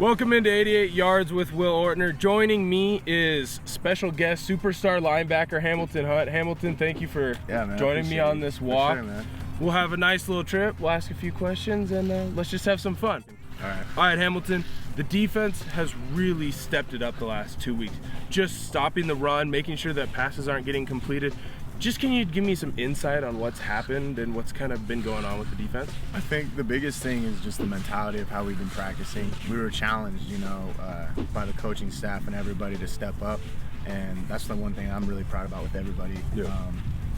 Welcome into 88 Yards with Will Ortner. Joining me is special guest superstar linebacker Hamilton Hunt. Hamilton, thank you for joining me on this walk. For sure, man. We'll have a nice little trip. We'll ask a few questions and let's just have some fun. All right, Hamilton. The defense has really stepped it up the last 2 weeks. Just stopping the run, making sure that passes aren't getting completed. Just can you give me some insight on what's happened and what's kind of been going on with the defense? I think the biggest thing is just the mentality of how we've been practicing. We were challenged, by the coaching staff and everybody to step up, and that's the one thing I'm really proud about with everybody.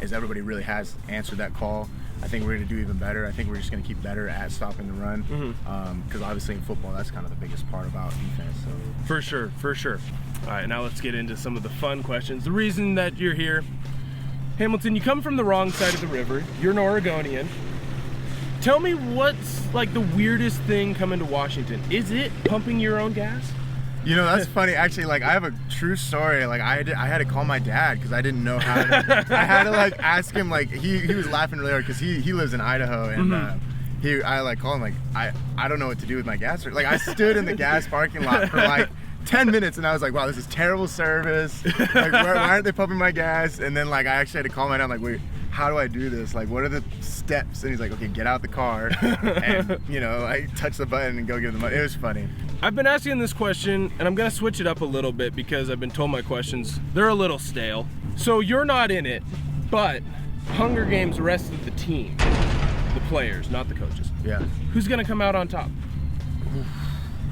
Is everybody really has answered that call. I think we're going to do even better. I think we're just going to keep better at stopping the run, because obviously in football that's kind of the biggest part about defense. So For sure. All right, now let's get into some of the fun questions. The reason that you're here, Hamilton, you come from the wrong side of the river. You're an Oregonian. Tell me what's like the weirdest thing coming to Washington. Is it pumping your own gas? You know, that's funny. Actually, I have a true story. I had to call my dad because I didn't know how to. I had to ask him. He was laughing really hard because he lives in Idaho, and I called him I don't know what to do with my gas. I stood in the gas parking lot for 10 minutes, and I was like, wow, this is terrible service. Why aren't they pumping my gas? And then I actually had to call my dad. I'm like, wait, how do I do this? What are the steps? And he's like, okay, get out the car, and I touch the button and go give them money. It was funny. I've been asking this question, and I'm gonna switch it up a little bit because I've been told my questions, they're a little stale. So you're not in it, but Hunger Games rest of the team, the players, not the coaches. Yeah. Who's gonna come out on top?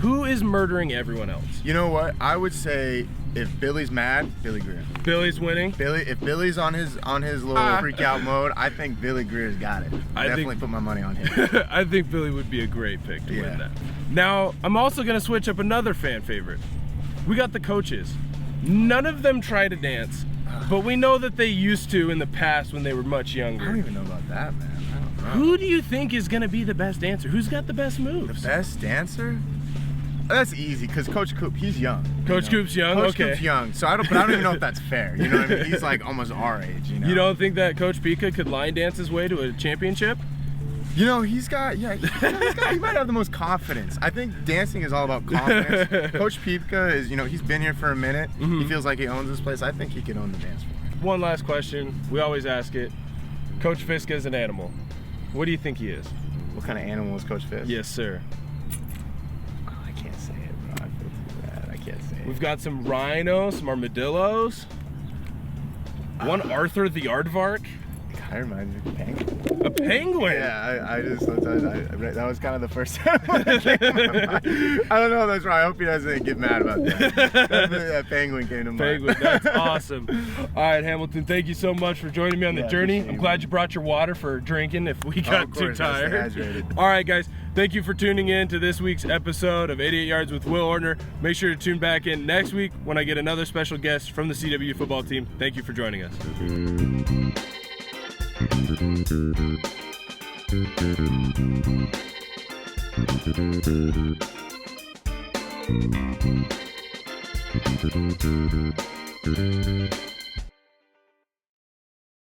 Who is murdering everyone else? You know what? I would say if Billy's mad, Billy Greer. Billy's winning? If Billy's on his little freak out mode, I think Billy Greer's got it. I definitely put my money on him. I think Billy would be a great pick to win that. Now, I'm also gonna switch up another fan favorite. We got the coaches. None of them try to dance, but we know that they used to in the past when they were much younger. I don't even know about that, man. I don't know. Who do you think is gonna be the best dancer? Who's got the best moves? The best dancer? That's easy because Coach Coop, he's young. Coach Coop's young. Coach Coop's young, so I don't even know if that's fair. You know what I mean? He's almost our age. You don't think that Coach Pika could line dance his way to a championship? He might have the most confidence. I think dancing is all about confidence. Coach Pika is, he's been here for a minute. He feels like he owns this place. I think he could own the dance floor. One last question. We always ask it. Coach Fisk is an animal. What do you think he is? What kind of animal is Coach Fisk? Yes, sir. I can't say it, bro. I feel too bad. I can't say it. We've got some rhinos, some armadillos. One Arthur the Aardvark. Kind of reminds me of a penguin. A penguin? Yeah, I just sometimes that was kind of the first time that came to my mind. I don't know if that's right. I hope he doesn't get mad about that. Definitely that penguin came to mind. Penguin, that's awesome. All right, Hamilton, thank you so much for joining me on the journey. I'm glad you brought your water for drinking if we got too tired. All right, guys, thank you for tuning in to this week's episode of 88 Yards with Will Ortner. Make sure to tune back in next week when I get another special guest from the CW football team. Thank you for joining us. Thank you.